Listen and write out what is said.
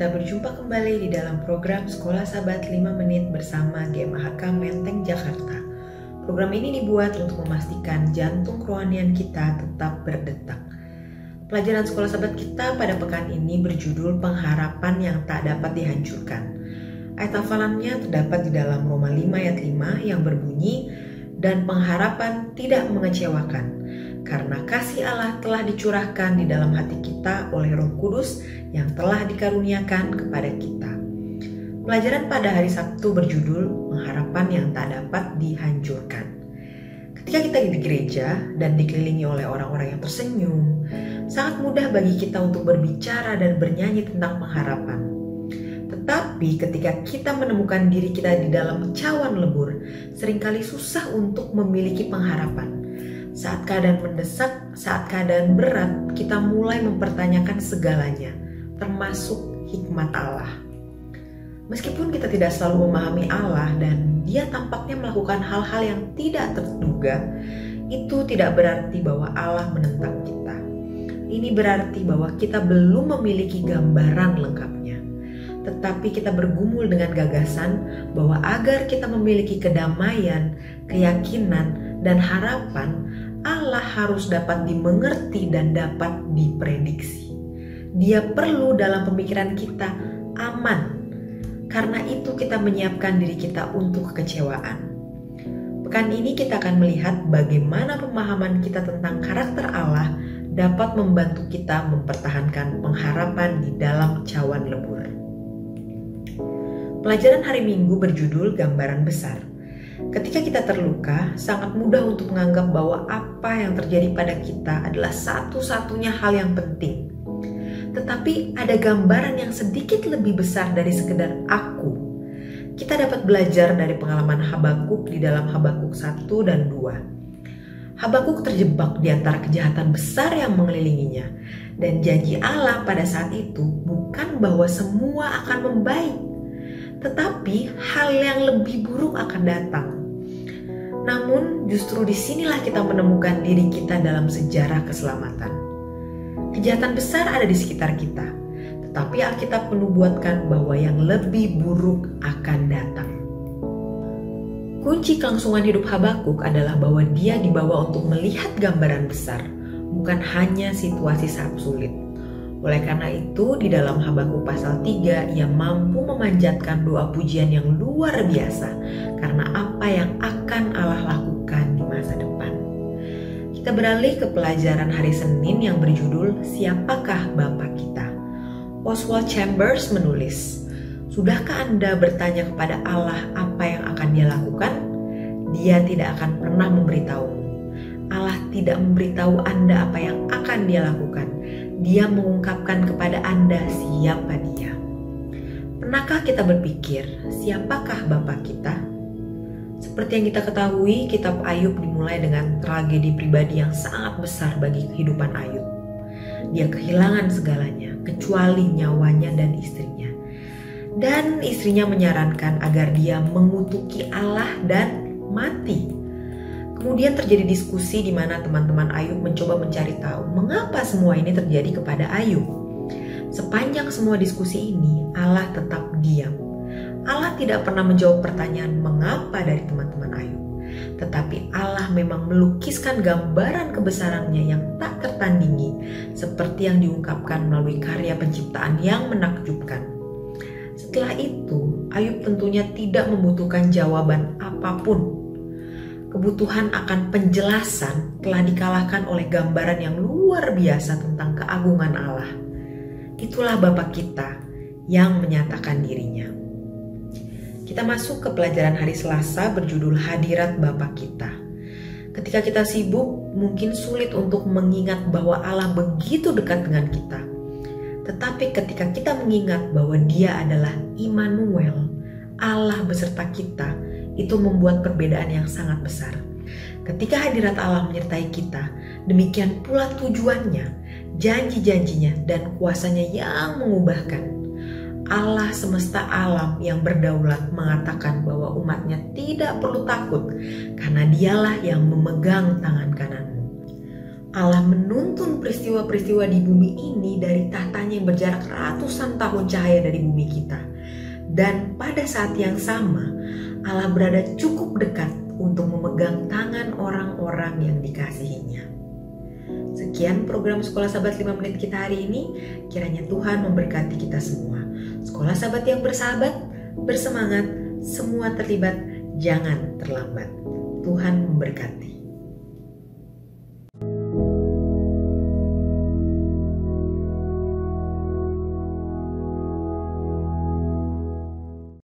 kita berjumpa kembali di dalam program Sekolah Sahabat 5 Menit bersama GMAHK Menteng Jakarta. Program ini dibuat untuk memastikan jantung kerohanian kita tetap berdetak. Pelajaran Sekolah Sahabat kita pada pekan ini berjudul Pengharapan yang Tak Dapat Dihancurkan. Ayat hafalannya terdapat di dalam Roma 5 ayat 5 yang berbunyi, "Dan pengharapan tidak mengecewakan, karena kasih Allah telah dicurahkan di dalam hati kita oleh Roh Kudus yang telah dikaruniakan kepada kita." Pelajaran pada hari Sabtu berjudul Pengharapan yang Tak Dapat Dihancurkan. Ketika kita di gereja dan dikelilingi oleh orang-orang yang tersenyum, sangat mudah bagi kita untuk berbicara dan bernyanyi tentang pengharapan. Tetapi ketika kita menemukan diri kita di dalam cawan lebur, seringkali susah untuk memiliki pengharapan. Saat keadaan mendesak, saat keadaan berat, kita mulai mempertanyakan segalanya, termasuk hikmat Allah. Meskipun kita tidak selalu memahami Allah dan Dia tampaknya melakukan hal-hal yang tidak terduga, itu tidak berarti bahwa Allah menentang kita. Ini berarti bahwa kita belum memiliki gambaran lengkapnya. Tetapi kita bergumul dengan gagasan bahwa agar kita memiliki kedamaian, keyakinan, dan harapan, Allah harus dapat dimengerti dan dapat diprediksi. Dia perlu dalam pemikiran kita aman. Karena itu kita menyiapkan diri kita untuk kekecewaan. Pekan ini kita akan melihat bagaimana pemahaman kita tentang karakter Allah dapat membantu kita mempertahankan pengharapan di dalam cawan lebur. Pelajaran hari Minggu berjudul Gambaran Besar. Ketika kita terluka, sangat mudah untuk menganggap bahwa apa yang terjadi pada kita adalah satu-satunya hal yang penting. Tetapi ada gambaran yang sedikit lebih besar dari sekedar aku. Kita dapat belajar dari pengalaman Habakuk di dalam Habakuk 1 dan 2. Habakuk terjebak di antara kejahatan besar yang mengelilinginya. Dan janji Allah pada saat itu bukan bahwa semua akan membaik, tetapi hal yang lebih buruk akan datang. Namun justru disinilah kita menemukan diri kita dalam sejarah keselamatan. Kejahatan besar ada di sekitar kita, tetapi Alkitab menubuatkan bahwa yang lebih buruk akan datang. Kunci kelangsungan hidup Habakuk adalah bahwa dia dibawa untuk melihat gambaran besar, bukan hanya situasi saat sulit. Oleh karena itu, di dalam Habakuk pasal 3, ia mampu memanjatkan doa pujian yang luar biasa karena apa yang akan Allah lakukan di masa depan. Kita beralih ke pelajaran hari Senin yang berjudul Siapakah Bapa Kita? Oswald Chambers menulis, "Sudahkah Anda bertanya kepada Allah apa yang akan Dia lakukan? Dia tidak akan pernah memberitahumu. Allah tidak memberitahu Anda apa yang akan Dia lakukan. Dia mengungkapkan kepada Anda siapa Dia." Pernahkah kita berpikir, siapakah Bapa kita? Seperti yang kita ketahui, kitab Ayub dimulai dengan tragedi pribadi yang sangat besar bagi kehidupan Ayub. Dia kehilangan segalanya, kecuali nyawanya dan istrinya. Dan istrinya menyarankan agar dia mengutuki Allah dan mati. Kemudian terjadi diskusi di mana teman-teman Ayub mencoba mencari tahu mengapa semua ini terjadi kepada Ayub. Sepanjang semua diskusi ini, Allah tetap diam. Allah tidak pernah menjawab pertanyaan mengapa dari teman-teman Ayub. Tetapi Allah memang melukiskan gambaran kebesarannya yang tak tertandingi, seperti yang diungkapkan melalui karya penciptaan yang menakjubkan. Setelah itu, Ayub tentunya tidak membutuhkan jawaban apapun. Kebutuhan akan penjelasan telah dikalahkan oleh gambaran yang luar biasa tentang keagungan Allah. Itulah Bapa kita yang menyatakan dirinya. Kita masuk ke pelajaran hari Selasa berjudul Hadirat Bapa Kita. Ketika kita sibuk, mungkin sulit untuk mengingat bahwa Allah begitu dekat dengan kita. Tetapi ketika kita mengingat bahwa Dia adalah Immanuel, Allah beserta kita, itu membuat perbedaan yang sangat besar. Ketika hadirat Allah menyertai kita, demikian pula tujuannya, janji-janjinya, dan kuasanya yang mengubahkan. Allah semesta alam yang berdaulat mengatakan bahwa umatnya tidak perlu takut karena Dialah yang memegang tangan kananmu. Allah menuntun peristiwa-peristiwa di bumi ini dari tahtanya yang berjarak ratusan tahun cahaya dari bumi kita. Dan pada saat yang sama, Allah berada cukup dekat untuk memegang tangan orang-orang yang dikasihinya. Sekian program Sekolah Sahabat 5 Menit kita hari ini. Kiranya Tuhan memberkati kita semua. Sekolah Sahabat yang bersahabat, bersemangat, semua terlibat, jangan terlambat. Tuhan memberkati.